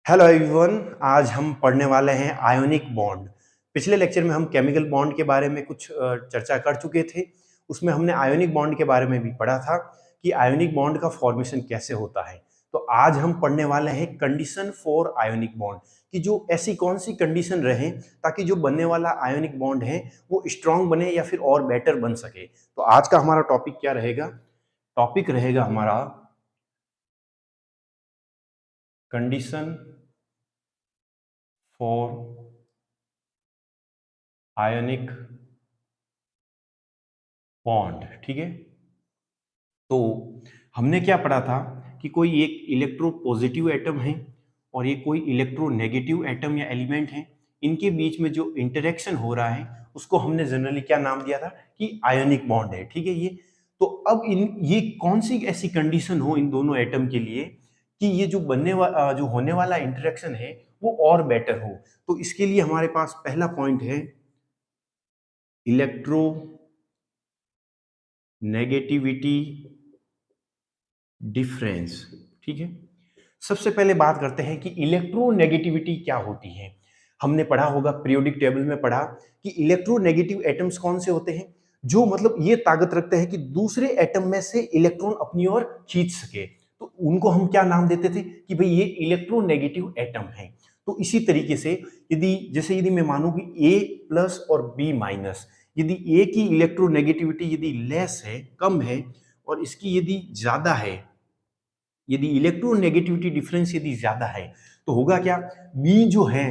Hello everyone. आज हम पढ़ने वाले हैं आयोनिक बॉन्ड। पिछले लेक्चर में हम केमिकल बॉन्ड के बारे में कुछ चर्चा कर चुके थे। उसमें हमने आयोनिक बॉन्ड के बारे में भी पढ़ा था कि आयोनिक बॉन्ड का फॉर्मेशन कैसे होता है। तो आज हम पढ़ने वाले हैं कंडीशन फॉर आयोनिक बॉन्ड, कि जो ऐसी कौन सी कंडीशन रहे ताकि जो बनने वाला आयोनिक बॉन्ड है वो स्ट्रांग बने या फिर और बेटर बन सके। तो आज का हमारा टॉपिक क्या रहेगा? टॉपिक रहेगा हमारा कंडीशन फॉर आयोनिक बॉन्ड। ठीक है, तो हमने क्या पढ़ा था कि कोई एक इलेक्ट्रो पॉजिटिव एटम है और ये कोई इलेक्ट्रो नेगेटिव एटम या एलिमेंट है। इनके बीच में जो इंटरेक्शन हो रहा है उसको हमने जनरली क्या नाम दिया था कि आयोनिक बॉन्ड है। ठीक है, ये तो अब ये कौन सी ऐसी कंडीशन हो इन दोनों एटम के लिए कि ये जो होने वाला इंटरेक्शन है वो और बेटर हो। तो इसके लिए हमारे पास पहला पॉइंट है इलेक्ट्रो नेगेटिविटी डिफरेंस। ठीक है, सबसे पहले बात करते हैं कि इलेक्ट्रोनेगेटिविटी क्या होती है। हमने पढ़ा होगा, पीरियोडिक टेबल में पढ़ा कि इलेक्ट्रोनेगेटिव एटम्स कौन से होते हैं, जो मतलब ये ताकत रखते हैं कि दूसरे एटम में से इलेक्ट्रॉन अपनी ओर खींच सके। तो उनको हम क्या नाम देते थे कि भाई ये इलेक्ट्रोनेगेटिव एटम है। तो इसी तरीके से यदि मैं मानूं कि ए प्लस और बी माइनस, यदि ए की इलेक्ट्रोनेगेटिविटी यदि लेस है, कम है, और इसकी यदि ज्यादा है, यदि इलेक्ट्रोनेगेटिविटी डिफरेंस यदि ज्यादा है, तो होगा क्या, बी जो है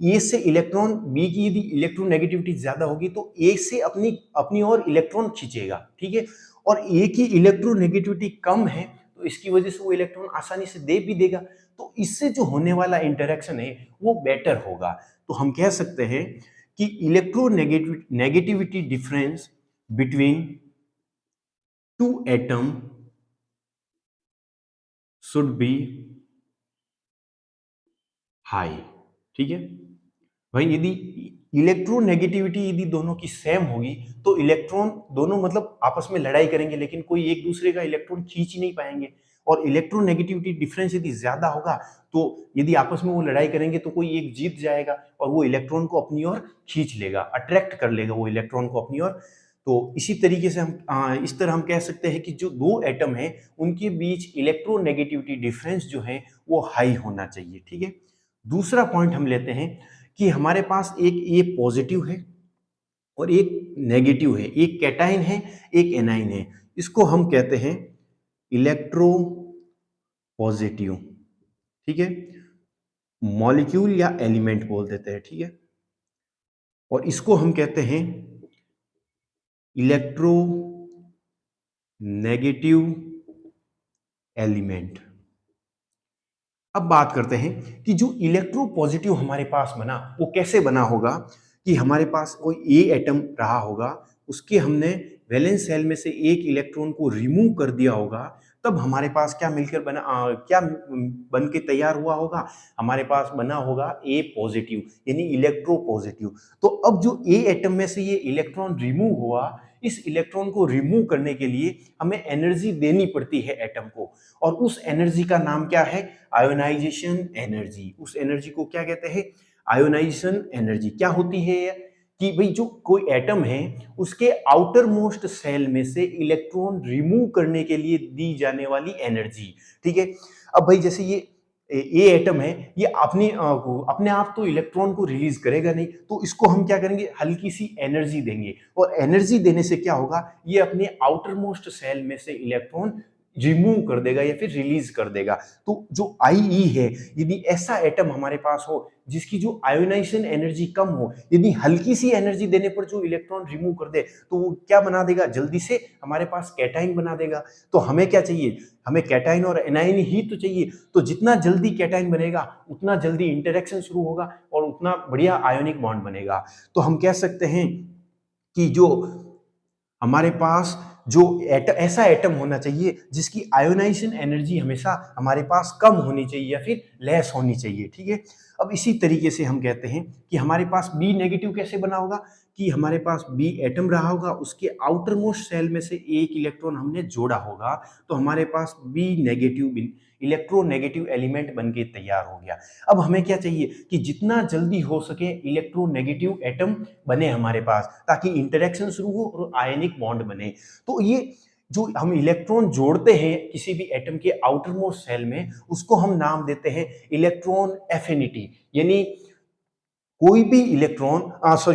ए से इलेक्ट्रॉन, बी की यदि इलेक्ट्रोनेगेटिविटी ज्यादा होगी तो ए से अपनी अपनी ओर इलेक्ट्रॉन खींचेगा। ठीक है, और ए की इलेक्ट्रोनेगेटिविटी कम है तो इसकी वजह से वो इलेक्ट्रॉन आसानी से दे भी देगा। तो इससे जो होने वाला इंटरेक्शन है वो बेटर होगा। तो हम कह सकते हैं कि electronegativity difference between two atom should be high. ठीक है भाई, यदि इलेक्ट्रोनेगेटिविटी यदि दोनों की सेम होगी तो इलेक्ट्रॉन दोनों मतलब आपस में लड़ाई करेंगे लेकिन कोई एक दूसरे का इलेक्ट्रॉन खींच ही नहीं पाएंगे। और इलेक्ट्रोनेगेटिविटी डिफरेंस यदि ज्यादा होगा तो यदि आपस में वो लड़ाई करेंगे तो कोई एक जीत जाएगा और वो इलेक्ट्रॉन को अपनी ओर खींच लेगा, अट्रैक्ट कर लेगा वो इलेक्ट्रॉन को अपनी ओर। तो इसी तरीके से इस तरह हम कह सकते हैं कि जो दो एटम है उनके बीच इलेक्ट्रोनेगेटिविटी डिफरेंस जो है वो हाई होना चाहिए। ठीक है, दूसरा पॉइंट हम लेते हैं कि हमारे पास एक ए पॉजिटिव है और एक नेगेटिव है, एक कैटाइन है एक एनाइन है। इसको हम कहते हैं इलेक्ट्रो पॉजिटिव। ठीक है, मॉलिक्यूल या एलिमेंट बोल देते हैं। ठीक है, और इसको हम कहते हैं इलेक्ट्रो नेगेटिव एलिमेंट। अब बात करते हैं कि जो इलेक्ट्रो पॉजिटिव हमारे पास बना वो कैसे बना होगा, कि हमारे पास कोई ए एटम रहा होगा, उसके हमने वैलेंस शेल में से एक इलेक्ट्रॉन को रिमूव कर दिया होगा, तब हमारे पास क्या मिलकर क्या बन के तैयार हुआ होगा, हमारे पास बना होगा ए पॉजिटिव यानी इलेक्ट्रो पॉजिटिव। तो अब जो ए एटम में से ये इलेक्ट्रॉन रिमूव हुआ, इस इलेक्ट्रॉन को रिमूव करने के लिए हमें एनर्जी देनी पड़ती है एटम को, और उस एनर्जी का नाम क्या है, आयोनाइजेशन एनर्जी। उस एनर्जी को क्या कहते हैं, आयोनाइजेशन एनर्जी। क्या होती है ये, कि भाई जो कोई एटम है उसके आउटर मोस्ट सेल में से इलेक्ट्रॉन रिमूव करने के लिए दी जाने वाली एनर्जी। ठीक है, अब भाई जैसे ये एटम है, ये अपने आप तो इलेक्ट्रॉन को रिलीज करेगा नहीं, तो इसको हम क्या करेंगे, हल्की सी एनर्जी देंगे, और एनर्जी देने से क्या होगा, ये अपने आउटर मोस्ट सेल में से इलेक्ट्रॉन रिमूव कर देगा या फिर रिलीज कर देगा। तो जो आईई है, यदि ऐसा एटम हमारे पास हो जिसकी जो आयोनाइजेशन एनर्जी कम हो, यदि हल्की सी एनर्जी देने पर जो इलेक्ट्रॉन रिमूव कर दे तो वो क्या बना देगा, जल्दी से हमारे पास कैटाइन बना देगा। तो हमें क्या चाहिए, हमें कैटाइन और एनाइन ही तो चाहिए। तो जितना जल्दी कैटाइन बनेगा उतना जल्दी इंटरेक्शन शुरू होगा और उतना बढ़िया आयोनिक बॉन्ड बनेगा। तो हम कह सकते हैं कि जो हमारे पास जो ऐसा एटम होना चाहिए जिसकी आयोनाइजेशन एनर्जी हमेशा हमारे पास कम होनी चाहिए या फिर लेस होनी चाहिए। ठीक है, अब इसी तरीके से हम कहते हैं कि हमारे पास बी नेगेटिव कैसे बना होगा, कि हमारे पास बी एटम रहा होगा, उसके आउटर मोस्ट सेल में से एक इलेक्ट्रॉन हमने जोड़ा होगा, तो हमारे पास बी नेगेटिव इलेक्ट्रोनेगेटिव एलिमेंट बन के तैयार हो गया। अब हमें क्या चाहिए कि जितना जल्दी हो सके इलेक्ट्रोनेगेटिव एटम बने हमारे पास, ताकि इंटरेक्शन शुरू हो और आयनिक बॉन्ड बने। तो ये जो हम इलेक्ट्रॉन जोड़ते हैं किसी भी एटम के आउटर मोस्ट सेल में, उसको हम नाम देते हैं इलेक्ट्रॉन एफिनिटी। यानी कोई भी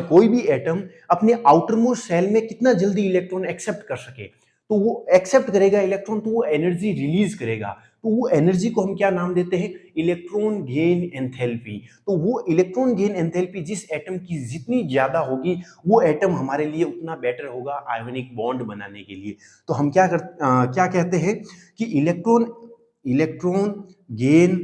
कोई भी एटम अपने आउटर मोस्ट सेल में कितना जल्दी इलेक्ट्रॉन एक्सेप्ट कर सके, तो वो एक्सेप्ट करेगा इलेक्ट्रॉन, तो वो एनर्जी रिलीज करेगा। तो वो एनर्जी को हम क्या नाम देते हैं, इलेक्ट्रॉन गेन एंथैल्पी। तो वो इलेक्ट्रॉन गेन एंथैल्पी जिस एटम की जितनी ज्यादा होगी, वो एटम हमारे लिए उतना बेटर होगा आयोनिक बॉन्ड बनाने के लिए। तो हम क्या कहते हैं कि इलेक्ट्रॉन इलेक्ट्रॉन गेन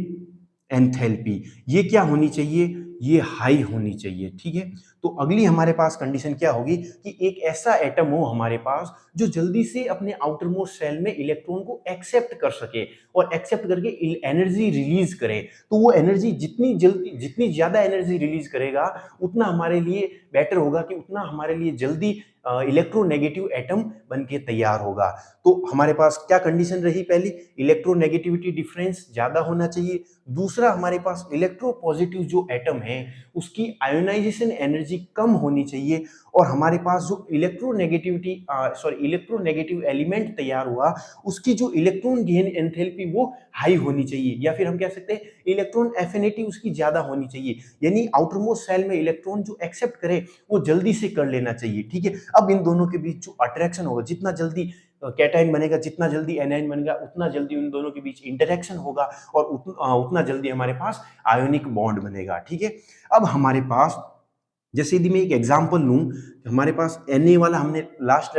एंथैल्पी ये क्या होनी चाहिए, ये हाई होनी चाहिए। ठीक है, तो अगली हमारे पास कंडीशन क्या होगी कि एक ऐसा एटम हो हमारे पास जो जल्दी से अपने आउटर मोस्ट सेल में इलेक्ट्रॉन को एक्सेप्ट कर सके और एक्सेप्ट करके एनर्जी रिलीज करे। तो वो एनर्जी जितनी ज्यादा एनर्जी रिलीज करेगा, उतना हमारे लिए बेटर होगा, कि उतना हमारे लिए जल्दी इलेक्ट्रोनेगेटिव एटम बन के तैयार होगा। तो हमारे पास क्या कंडीशन रही, पहली इलेक्ट्रोनेगेटिविटी डिफरेंस ज्यादा होना चाहिए। दूसरा, हमारे पास इलेक्ट्रोपॉजिटिव जो एटम है उसकी आयोनाइजेशन एनर्जी कम होनी चाहिए, और हमारे पास जो इलेक्ट्रोनेगेटिव एलिमेंट तैयार हुआ, उसकी जो इलेक्ट्रॉन गेन एंथैल्पी वो हाई होनी चाहिए, या फिर हम कह सकते हैं इलेक्ट्रॉन एफिनिटी उसकी ज्यादा होनी चाहिए। यानी आउटर मोस्ट सेल में इलेक्ट्रॉन जो एक्सेप्ट करे वो जल्दी से कर लेना चाहिए। ठीक है, अब इन दोनों के बीच जो अट्रैक्शन होगा, जितना जल्दी कैटाइन बनेगा, जितना जल्दी एनाइन बनेगा, उतना जल्दी उन दोनों के बीच इंटरेक्शन होगा, और उतना जल्दी हमारे पास आयोनिक बॉन्ड बनेगा। ठीक है, अब हमारे पास जैसे यदि मैं एक एग्जांपल लूं, हमारे पास Na वाला हमने लास्ट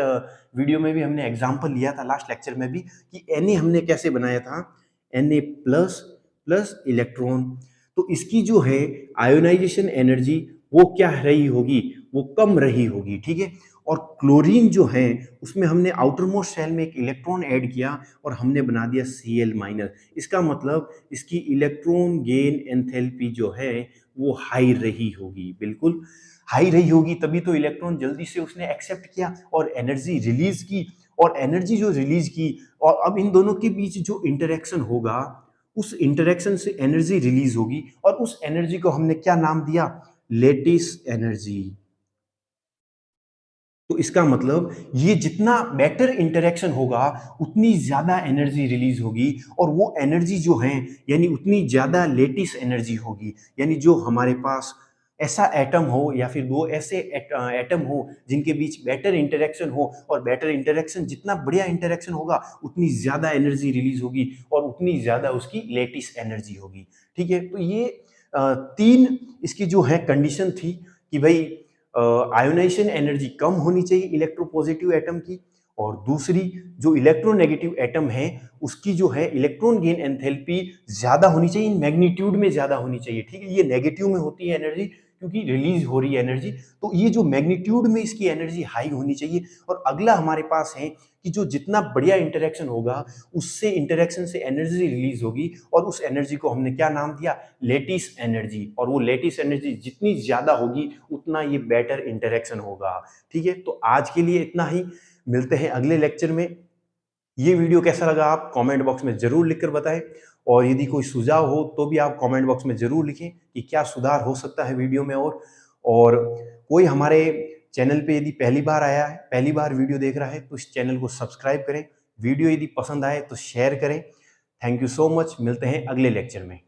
वीडियो में भी हमने एग्जांपल लिया था, लास्ट लेक्चर में भी, कि Na हमने कैसे बनाया था, Na प्लस प्लस इलेक्ट्रॉन। तो इसकी जो है आयोनाइजेशन एनर्जी वो क्या रही होगी, वो कम रही होगी। ठीक है, और क्लोरीन जो है उसमें हमने आउटर मोस्ट सेल में एक इलेक्ट्रॉन ऐड किया और हमने बना दिया Cl माइनस। इसका मतलब इसकी इलेक्ट्रॉन गेन एंथैल्पी जो है वो हाई रही होगी, बिल्कुल हाई रही होगी, तभी तो इलेक्ट्रॉन जल्दी से उसने एक्सेप्ट किया और एनर्जी रिलीज की। और एनर्जी जो रिलीज की, और अब इन दोनों के बीच जो इंटरेक्शन होगा, उस इंटरेक्शन से एनर्जी रिलीज होगी, और उस एनर्जी को हमने क्या नाम दिया, लेटिस एनर्जी। तो इसका मतलब ये जितना बेटर इंटरेक्शन होगा, उतनी ज्यादा एनर्जी रिलीज होगी, और वो एनर्जी जो है यानी उतनी ज्यादा लेटिस एनर्जी होगी। यानी जो हमारे पास ऐसा एटम हो, या फिर दो ऐसे एटम हो जिनके बीच बेटर इंटरेक्शन हो, और बेटर इंटरेक्शन जितना बढ़िया इंटरेक्शन होगा, उतनी ज्यादा एनर्जी रिलीज होगी, और उतनी ज्यादा उसकी लेटिस एनर्जी होगी। ठीक है, तो ये तीन इसकी जो है कंडीशन थी कि भाई आयोनाइजेशन एनर्जी कम होनी चाहिए इलेक्ट्रोपॉजिटिव एटम की, और दूसरी जो इलेक्ट्रोनेगेटिव एटम है उसकी जो है इलेक्ट्रॉन गेन एंथैल्पी ज्यादा होनी चाहिए, मैग्नीट्यूड में ज्यादा होनी चाहिए। ठीक है, ये नेगेटिव में होती है एनर्जी क्योंकि रिलीज हो रही है एनर्जी, तो ये जो मैग्नीट्यूड में इसकी एनर्जी हाई होनी चाहिए। और अगला हमारे पास है कि जो जितना बढ़िया इंटरेक्शन होगा, उससे इंटरेक्शन से एनर्जी रिलीज होगी, और उस एनर्जी को हमने क्या नाम दिया, लेटिस एनर्जी। और वो लेटिस एनर्जी जितनी ज्यादा होगी, उतना ये बेटर इंटरेक्शन होगा। ठीक है, तो आज के लिए इतना ही, मिलते हैं अगले लेक्चर में। ये वीडियो कैसा लगा आप कमेंट बॉक्स में जरूर लिखकर बताएं, और यदि कोई सुझाव हो तो भी आप कमेंट बॉक्स में जरूर लिखें कि क्या सुधार हो सकता है वीडियो में। और कोई हमारे चैनल पे यदि पहली बार आया है, पहली बार वीडियो देख रहा है, तो इस चैनल को सब्सक्राइब करें। वीडियो यदि पसंद आए तो शेयर करें। थैंक यू सो मच, मिलते हैं अगले लेक्चर में।